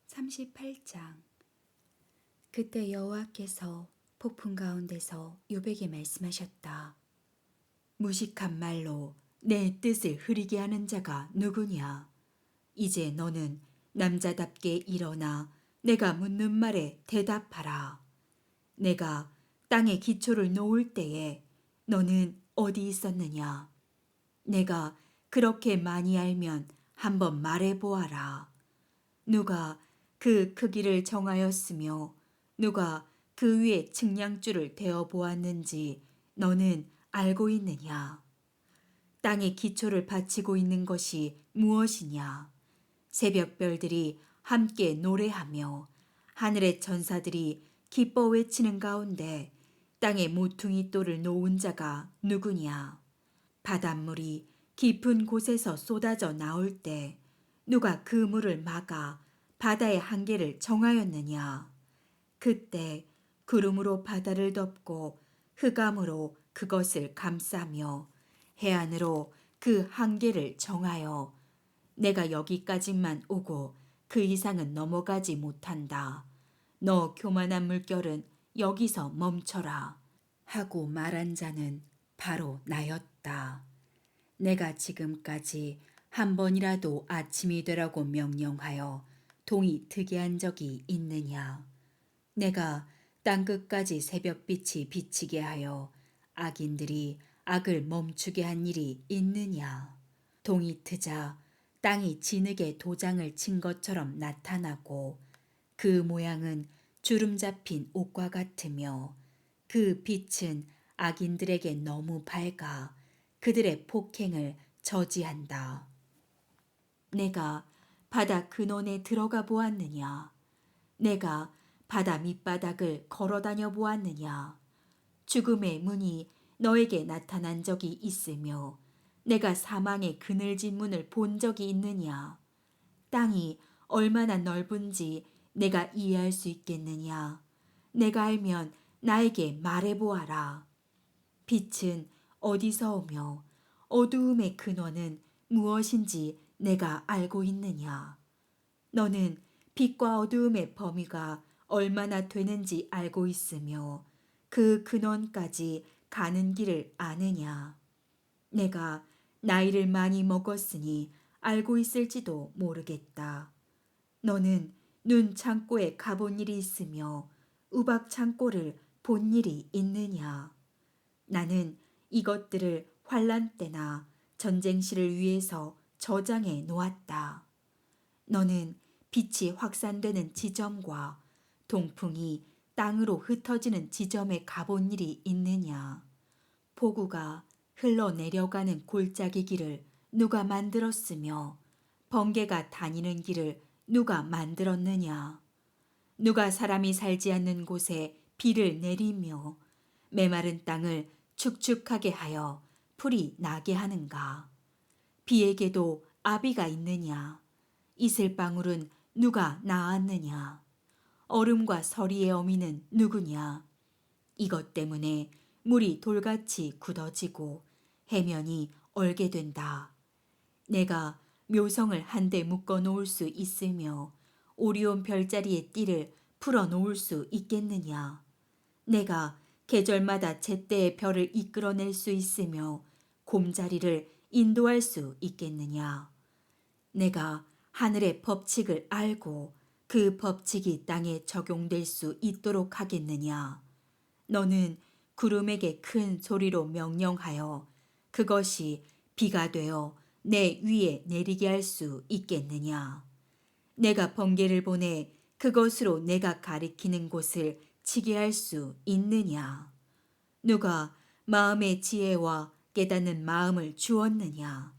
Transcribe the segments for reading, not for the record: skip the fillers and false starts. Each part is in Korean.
38장. 그때 여호와께서 폭풍 가운데서 욥에게 말씀하셨다. 무식한 말로 내 뜻을 흐리게 하는 자가 누구냐? 이제 너는 남자답게 일어나 내가 묻는 말에 대답하라. 내가 땅에 기초를 놓을 때에 너는 어디 있었느냐? 내가 그렇게 많이 알면 한번 말해 보아라. 누가 그 크기를 정하였으며 누가 그 위에 측량줄을 대어 보았는지 너는 알고 있느냐? 땅의 기초를 바치고 있는 것이 무엇이냐? 새벽별들이 함께 노래하며 하늘의 천사들이 기뻐 외치는 가운데 땅에 모퉁이 돌을 놓은 자가 누구냐? 바닷물이 깊은 곳에서 쏟아져 나올 때 누가 그 물을 막아 바다의 한계를 정하였느냐? 그때 구름으로 바다를 덮고 흑암으로 그것을 감싸며 해안으로 그 한계를 정하여 내가 여기까지만 오고 그 이상은 넘어가지 못한다. 너 교만한 물결은 여기서 멈춰라. 하고 말한 자는 바로 나였다. 내가 지금까지 한 번이라도 아침이 되라고 명령하여 동이 트게 한 적이 있느냐? 내가 땅끝까지 새벽빛이 비치게 하여 악인들이 악을 멈추게 한 일이 있느냐? 동이 트자 땅이 진흙에 도장을 친 것처럼 나타나고 그 모양은 주름 잡힌 옷과 같으며 그 빛은 악인들에게 너무 밝아 그들의 폭행을 저지한다. 내가 바다 근원에 들어가 보았느냐? 내가 바다 밑바닥을 걸어다녀 보았느냐? 죽음의 문이 너에게 나타난 적이 있으며 내가 사망의 그늘진 문을 본 적이 있느냐? 땅이 얼마나 넓은지 내가 이해할 수 있겠느냐? 내가 알면 나에게 말해보아라. 빛은 어디서 오며 어두움의 근원은 무엇인지 내가 알고 있느냐? 너는 빛과 어두움의 범위가 얼마나 되는지 알고 있으며 그 근원까지 가는 길을 아느냐? 내가 나이를 많이 먹었으니 알고 있을지도 모르겠다. 너는 눈 창고에 가본 일이 있으며 우박 창고를 본 일이 있느냐? 나는 이것들을 환란 때나 전쟁시를 위해서 저장해 놓았다. 너는 빛이 확산되는 지점과 동풍이 땅으로 흩어지는 지점에 가본 일이 있느냐? 폭우가 흘러내려가는 골짜기 길을 누가 만들었으며 번개가 다니는 길을 누가 만들었느냐? 누가 사람이 살지 않는 곳에 비를 내리며 메마른 땅을 축축하게 하여 풀이 나게 하는가? 비에게도 아비가 있느냐? 이슬방울은 누가 낳았느냐? 얼음과 서리의 어미는 누구냐? 이것 때문에 물이 돌같이 굳어지고 해면이 얼게 된다. 내가 묘성을 한데 묶어 놓을 수 있으며 오리온 별자리의 띠를 풀어 놓을 수 있겠느냐? 내가 계절마다 제때의 별을 이끌어낼 수 있으며 곰자리를 인도할 수 있겠느냐? 내가 하늘의 법칙을 알고 그 법칙이 땅에 적용될 수 있도록 하겠느냐? 너는 구름에게 큰 소리로 명령하여 그것이 비가 되어 내 위에 내리게 할 수 있겠느냐? 내가 번개를 보내 그것으로 내가 가리키는 곳을 치게 할 수 있느냐? 누가 마음의 지혜와 깨닫는 마음을 주었느냐?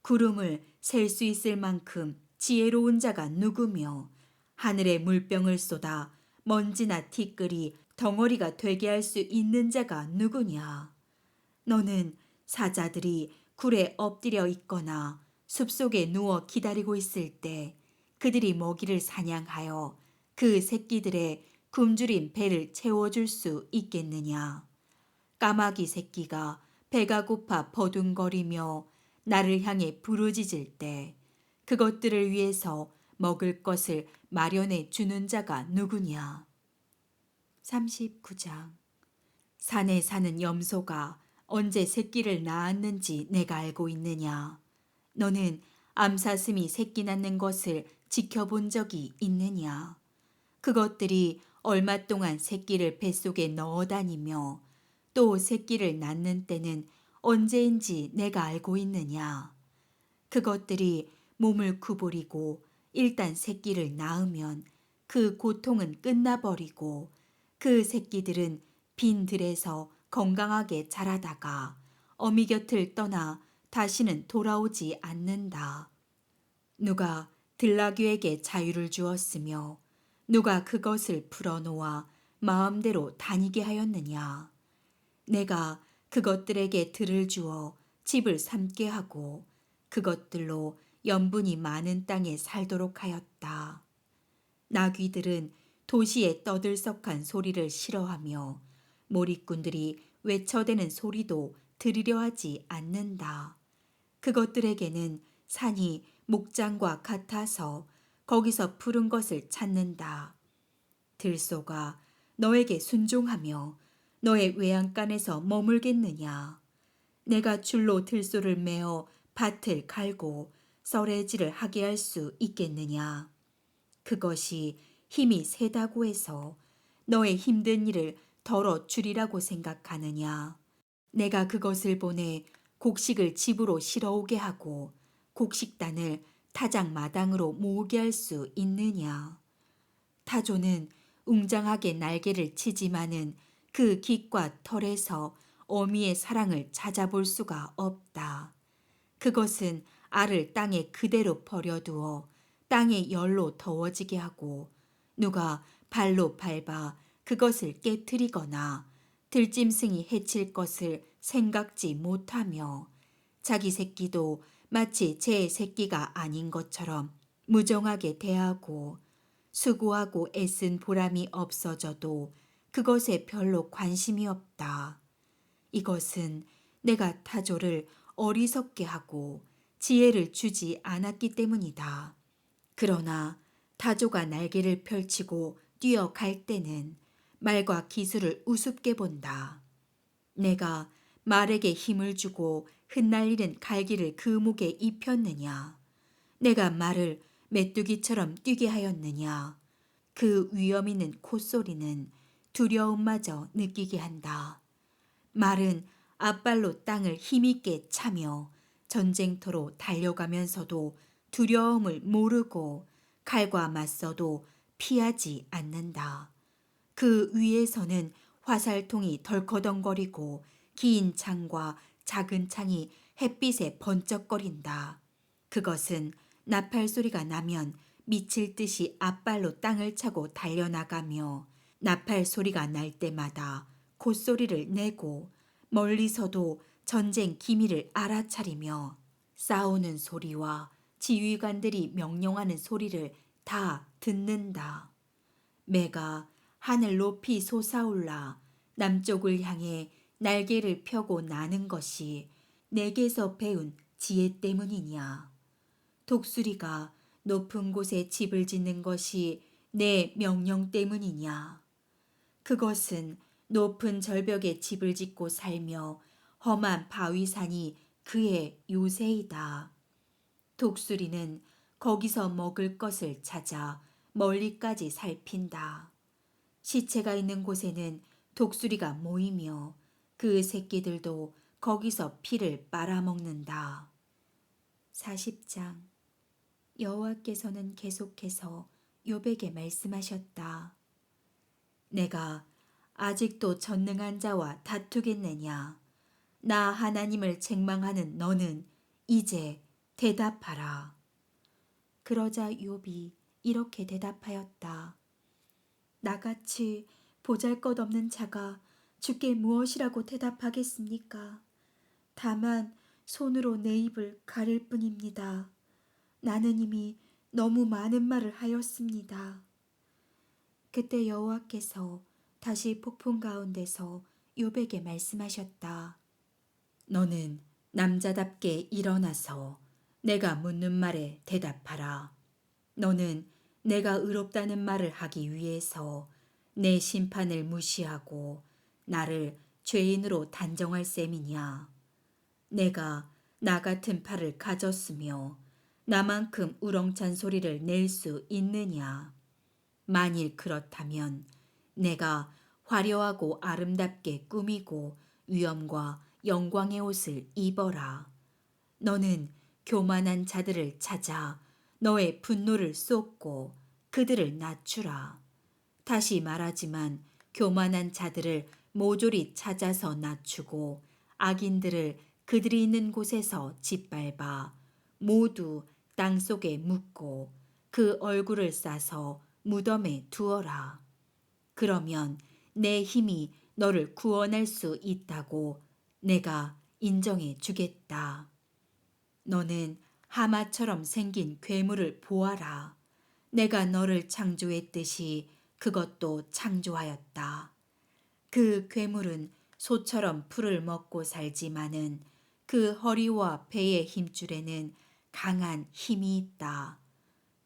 구름을 셀 수 있을 만큼 지혜로운 자가 누구며 하늘의 물병을 쏟아 먼지나 티끌이 덩어리가 되게 할 수 있는 자가 누구냐? 너는 사자들이 굴에 엎드려 있거나 숲속에 누워 기다리고 있을 때 그들이 먹이를 사냥하여 그 새끼들의 굶주린 배를 채워줄 수 있겠느냐? 까마귀 새끼가 배가 고파 버둥거리며 나를 향해 부르짖을 때 그것들을 위해서 먹을 것을 마련해 주는 자가 누구냐? 39장. 산에 사는 염소가 언제 새끼를 낳았는지 내가 알고 있느냐? 너는 암사슴이 새끼 낳는 것을 지켜본 적이 있느냐? 그것들이 얼마 동안 새끼를 뱃속에 넣어 다니며 또 새끼를 낳는 때는 언제인지 내가 알고 있느냐? 그것들이 몸을 구부리고 일단 새끼를 낳으면 그 고통은 끝나버리고 그 새끼들은 빈 들에서 건강하게 자라다가 어미 곁을 떠나 다시는 돌아오지 않는다. 누가 들나귀에게 자유를 주었으며 누가 그것을 풀어놓아 마음대로 다니게 하였느냐? 내가 그것들에게 들을 주어 집을 삼게 하고 그것들로 염분이 많은 땅에 살도록 하였다. 나귀들은 도시의 떠들썩한 소리를 싫어하며 몰입꾼들이 외쳐대는 소리도 들으려 하지 않는다. 그것들에게는 산이 목장과 같아서 거기서 푸른 것을 찾는다. 들소가 너에게 순종하며 너의 외양간에서 머물겠느냐? 내가 줄로 들소를 메어 밭을 갈고 썰애질을 하게 할 수 있겠느냐? 그것이 힘이 세다고 해서 너의 힘든 일을 덜어 주리라고 생각하느냐? 내가 그것을 보내 곡식을 집으로 실어오게 하고 곡식단을 타작 마당으로 모으게 할 수 있느냐? 타조는 웅장하게 날개를 치지만은 그 깃과 털에서 어미의 사랑을 찾아볼 수가 없다. 그것은 알을 땅에 그대로 버려두어 땅의 열로 더워지게 하고 누가 발로 밟아 그것을 깨트리거나 들짐승이 해칠 것을 생각지 못하며 자기 새끼도 마치 제 새끼가 아닌 것처럼 무정하게 대하고 수고하고 애쓴 보람이 없어져도 그것에 별로 관심이 없다. 이것은 내가 타조를 어리석게 하고 지혜를 주지 않았기 때문이다. 그러나 타조가 날개를 펼치고 뛰어갈 때는 말과 기술을 우습게 본다. 내가 말에게 힘을 주고 흩날리는 갈기를 그 목에 입혔느냐? 내가 말을 메뚜기처럼 뛰게 하였느냐? 그 위험 있는 콧소리는 두려움마저 느끼게 한다. 말은 앞발로 땅을 힘있게 차며 전쟁터로 달려가면서도 두려움을 모르고 칼과 맞서도 피하지 않는다. 그 위에서는 화살통이 덜커덩거리고 긴 창과 작은 창이 햇빛에 번쩍거린다. 그것은 나팔 소리가 나면 미칠 듯이 앞발로 땅을 차고 달려나가며 나팔 소리가 날 때마다 콧소리를 내고 멀리서도 전쟁 기미를 알아차리며 싸우는 소리와 지휘관들이 명령하는 소리를 다 듣는다. 매가 하늘 높이 솟아올라 남쪽을 향해 날개를 펴고 나는 것이 내게서 배운 지혜 때문이냐. 독수리가 높은 곳에 집을 짓는 것이 내 명령 때문이냐. 그것은 높은 절벽에 집을 짓고 살며 험한 바위산이 그의 요새이다. 독수리는 거기서 먹을 것을 찾아 멀리까지 살핀다. 시체가 있는 곳에는 독수리가 모이며 그 새끼들도 거기서 피를 빨아먹는다. 40장. 여호와께서는 계속해서 욥에게 말씀하셨다. 내가 아직도 전능한 자와 다투겠느냐? 나 하나님을 책망하는 너는 이제 대답하라. 그러자 욥이 이렇게 대답하였다. 나같이 보잘것없는 자가 주께 무엇이라고 대답하겠습니까? 다만 손으로 내 입을 가릴 뿐입니다. 나는 이미 너무 많은 말을 하였습니다. 그때 여호와께서 다시 폭풍 가운데서 욥에게 말씀하셨다. 너는 남자답게 일어나서 내가 묻는 말에 대답하라. 너는 내가 의롭다는 말을 하기 위해서 내 심판을 무시하고 나를 죄인으로 단정할 셈이냐? 내가 나 같은 팔을 가졌으며 나만큼 우렁찬 소리를 낼 수 있느냐? 만일 그렇다면 내가 화려하고 아름답게 꾸미고 위엄과 영광의 옷을 입어라. 너는 교만한 자들을 찾아 너의 분노를 쏟고 그들을 낮추라. 다시 말하지만 교만한 자들을 모조리 찾아서 낮추고 악인들을 그들이 있는 곳에서 짓밟아 모두 땅속에 묻고 그 얼굴을 싸서 무덤에 두어라. 그러면 내 힘이 너를 구원할 수 있다고 내가 인정해 주겠다. 너는 하마처럼 생긴 괴물을 보아라. 내가 너를 창조했듯이 그것도 창조하였다. 그 괴물은 소처럼 풀을 먹고 살지만은 그 허리와 배의 힘줄에는 강한 힘이 있다.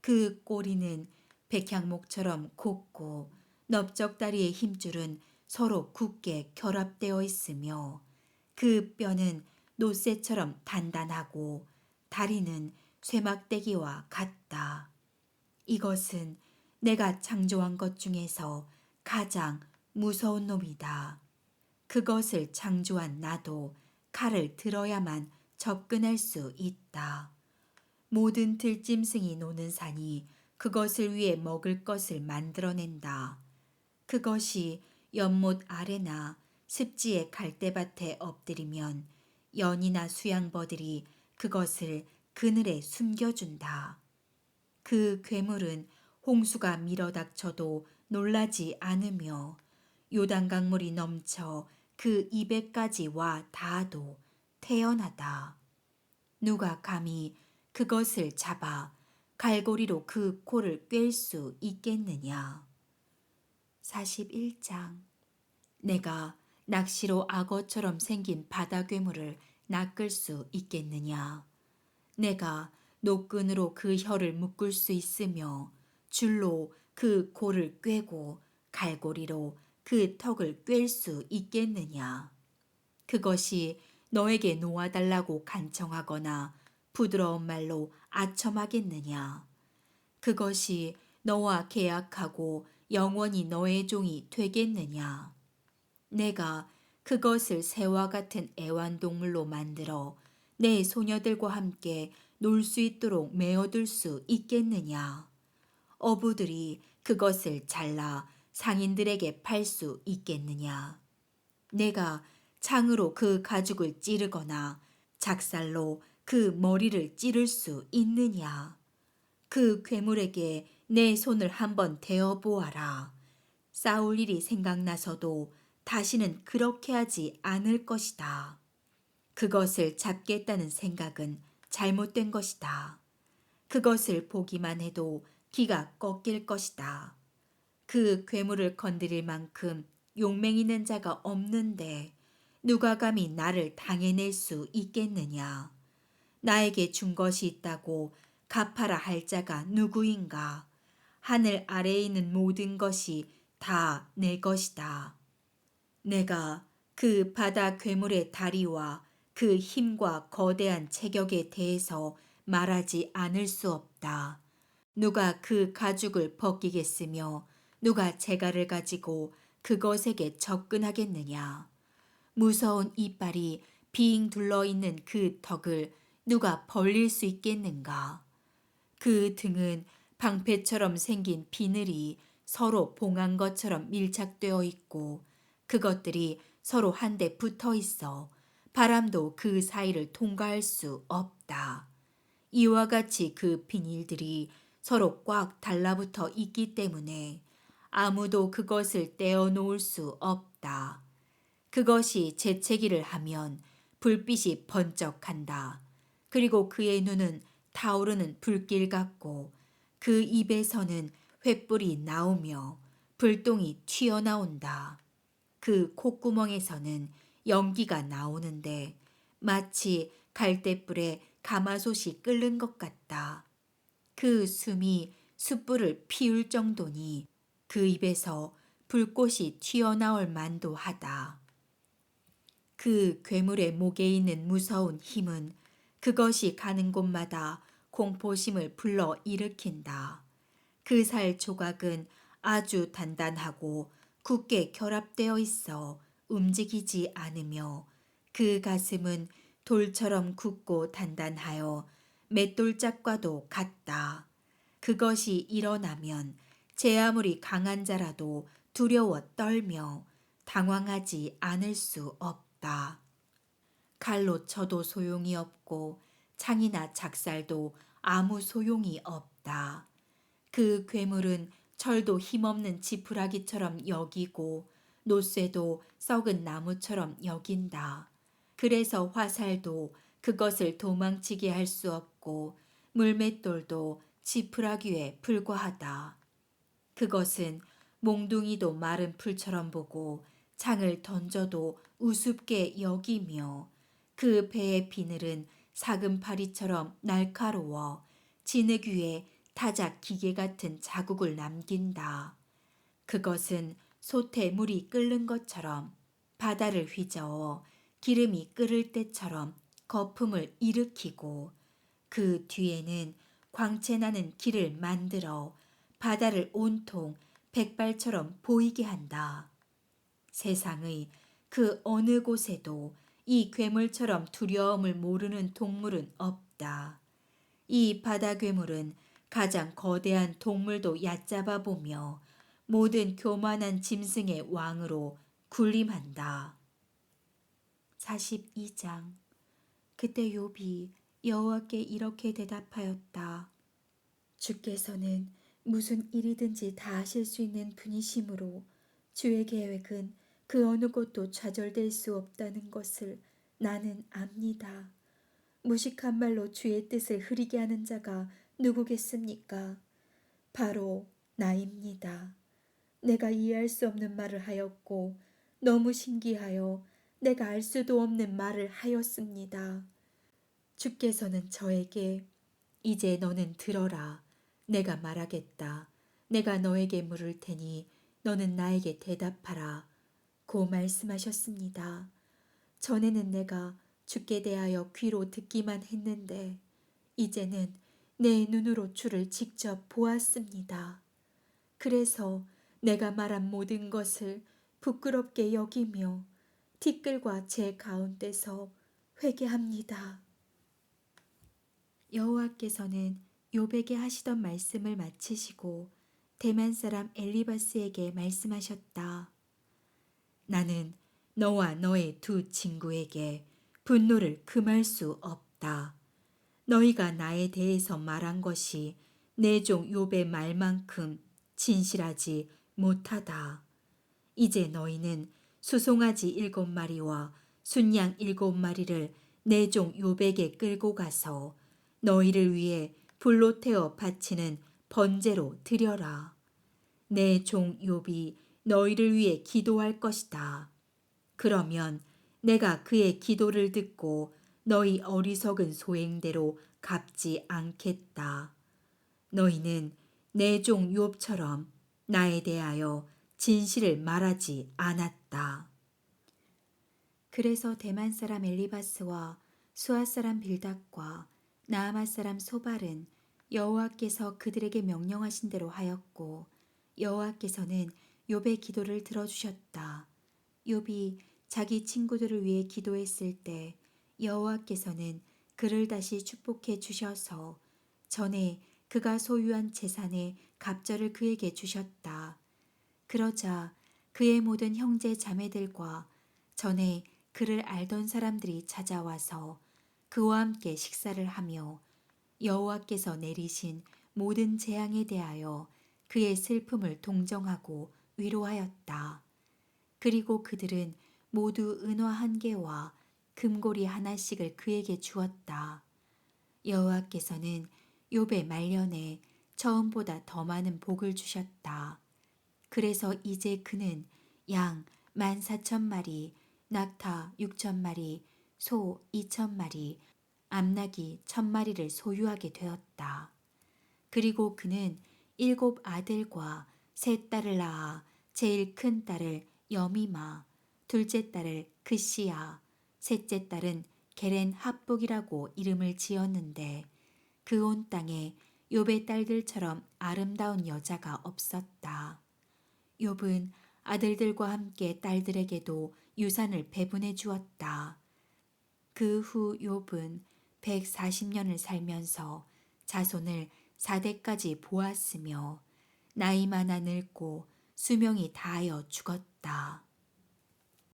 그 꼬리는 백향목처럼 곱고 넓적다리의 힘줄은 서로 굳게 결합되어 있으며 그 뼈는 노쇠처럼 단단하고 다리는 쇠막대기와 같다. 이것은 내가 창조한 것 중에서 가장 무서운 놈이다. 그것을 창조한 나도 칼을 들어야만 접근할 수 있다. 모든 들짐승이 노는 산이 그것을 위해 먹을 것을 만들어낸다. 그것이 연못 아래나 습지의 갈대밭에 엎드리면 연이나 수양버들이 그것을 그늘에 숨겨준다. 그 괴물은 홍수가 밀어닥쳐도 놀라지 않으며 요단강물이 넘쳐 그 입에까지 와 닿아도 태연하다. 누가 감히 그것을 잡아 갈고리로 그 코를 꿰을 수 있겠느냐. 41장. 내가 낚시로 악어처럼 생긴 바다 괴물을 낚을 수 있겠느냐. 내가 노끈으로 그 혀를 묶을 수 있으며 줄로 그 골을 꿰고 갈고리로 그 턱을 꿰을 수 있겠느냐. 그것이 너에게 놓아달라고 간청하거나 부드러운 말로 아첨하겠느냐. 그것이 너와 계약하고 영원히 너의 종이 되겠느냐. 내가 그것을 새와 같은 애완동물로 만들어 내 소녀들과 함께 놀 수 있도록 메어둘 수 있겠느냐. 어부들이 그것을 잘라 상인들에게 팔 수 있겠느냐. 내가 창으로 그 가죽을 찌르거나 작살로 그 머리를 찌를 수 있느냐. 그 괴물에게 내 손을 한번 대어 보아라. 싸울 일이 생각나서도 다시는 그렇게 하지 않을 것이다. 그것을 잡겠다는 생각은 잘못된 것이다. 그것을 보기만 해도 기가 꺾일 것이다. 그 괴물을 건드릴 만큼 용맹 있는 자가 없는데 누가 감히 나를 당해낼 수 있겠느냐. 나에게 준 것이 있다고 갚아라 할 자가 누구인가. 하늘 아래에 있는 모든 것이 다 내 것이다. 내가 그 바다 괴물의 다리와 그 힘과 거대한 체격에 대해서 말하지 않을 수 없다. 누가 그 가죽을 벗기겠으며 누가 재갈을 가지고 그것에게 접근하겠느냐. 무서운 이빨이 빙 둘러있는 그 턱을 누가 벌릴 수 있겠는가. 그 등은 방패처럼 생긴 비늘이 서로 봉한 것처럼 밀착되어 있고 그것들이 서로 한데 붙어 있어 바람도 그 사이를 통과할 수 없다. 이와 같이 그 비닐들이 서로 꽉 달라붙어 있기 때문에 아무도 그것을 떼어 놓을 수 없다. 그것이 재채기를 하면 불빛이 번쩍한다. 그리고 그의 눈은 타오르는 불길 같고 그 입에서는 횃불이 나오며 불똥이 튀어나온다. 그 콧구멍에서는 연기가 나오는데 마치 갈대불에 가마솥이 끓는 것 같다. 그 숨이 숯불을 피울 정도니 그 입에서 불꽃이 튀어나올 만도 하다. 그 괴물의 목에 있는 무서운 힘은 그것이 가는 곳마다 공포심을 불러 일으킨다. 그 살 조각은 아주 단단하고 굳게 결합되어 있어 움직이지 않으며 그 가슴은 돌처럼 굳고 단단하여 맷돌짝과도 같다. 그것이 일어나면 제 아무리 강한 자라도 두려워 떨며 당황하지 않을 수 없다. 칼로 쳐도 소용이 없고 창이나 작살도 아무 소용이 없다. 그 괴물은 철도 힘없는 지푸라기처럼 여기고 노쇠도 썩은 나무처럼 여긴다. 그래서 화살도 그것을 도망치게 할 수 없고 물맷돌도 지푸라기에 불과하다. 그것은 몽둥이도 마른 풀처럼 보고 창을 던져도 우습게 여기며 그 배의 비늘은 사금파리처럼 날카로워 진흙 위에 타작 기계 같은 자국을 남긴다. 그것은 솥에 물이 끓는 것처럼 바다를 휘저어 기름이 끓을 때처럼 거품을 일으키고 그 뒤에는 광채나는 길을 만들어 바다를 온통 백발처럼 보이게 한다. 세상의 그 어느 곳에도 이 괴물처럼 두려움을 모르는 동물은 없다. 이 바다 괴물은 가장 거대한 동물도 얕잡아 보며 모든 교만한 짐승의 왕으로 군림한다. 42장. 그때 욥이 여호와께 이렇게 대답하였다. 주께서는 무슨 일이든지 다 하실 수 있는 분이시므로 주의 계획은 그 어느 곳도 좌절될 수 없다는 것을 나는 압니다. 무식한 말로 주의 뜻을 흐리게 하는 자가 누구겠습니까? 바로 나입니다. 내가 이해할 수 없는 말을 하였고 너무 신기하여 내가 알 수도 없는 말을 하였습니다. 주께서는 저에게 이제 너는 들어라. 내가 말하겠다. 내가 너에게 물을 테니 너는 나에게 대답하라. 고 말씀하셨습니다. 전에는 내가 주께 대하여 귀로 듣기만 했는데 이제는 내 눈으로 주를 직접 보았습니다. 그래서 내가 말한 모든 것을 부끄럽게 여기며 티끌과 제 가운데서 회개합니다. 여호와께서는 욥에게 하시던 말씀을 마치시고 대만 사람 엘리바스에게 말씀하셨다. 나는 너와 너의 두 친구에게 분노를 금할 수 없다. 너희가 나에 대해서 말한 것이 내 종 욥의 말만큼 진실하지 못하다. 이제 너희는 수송아지 7마리와 순양 7마리를 내 종 욥에게 끌고 가서 너희를 위해 불로 태워 바치는 번제로 드려라. 내 종 욥이 너희를 위해 기도할 것이다. 그러면 내가 그의 기도를 듣고 너희 어리석은 소행대로 갚지 않겠다. 너희는 내 종 욥처럼 나에 대하여 진실을 말하지 않았다. 그래서 대만 사람 엘리바스와 수아 사람 빌닷과 나아마 사람 소발은 여호와께서 그들에게 명령하신 대로 하였고 여호와께서는 욥의 기도를 들어주셨다. 욥이 자기 친구들을 위해 기도했을 때 여호와께서는 그를 다시 축복해 주셔서 전에 그가 소유한 재산의 갑절을 그에게 주셨다. 그러자 그의 모든 형제 자매들과 전에 그를 알던 사람들이 찾아와서 그와 함께 식사를 하며 여호와께서 내리신 모든 재앙에 대하여 그의 슬픔을 동정하고 위로하였다. 그리고 그들은 모두 은화 1개와 금고리 하나씩을 그에게 주었다. 여호와께서는 욥의 말년에 처음보다 더 많은 복을 주셨다. 그래서 이제 그는 양 14,000마리, 낙타 6,000마리, 소 2,000마리, 암나귀 1,000마리를 소유하게 되었다. 그리고 그는 7 아들과 3 딸을 낳아 제일 큰 딸을 여미마, 둘째 딸을 그시야, 셋째 딸은 게렌 합북이라고 이름을 지었는데 그 온 땅에 욥의 딸들처럼 아름다운 여자가 없었다. 욥은 아들들과 함께 딸들에게도 유산을 배분해 주었다. 그 후 욥은 140년을 살면서 자손을 4대까지 보았으며 나이 많아 늙고 수명이 다하여 죽었다.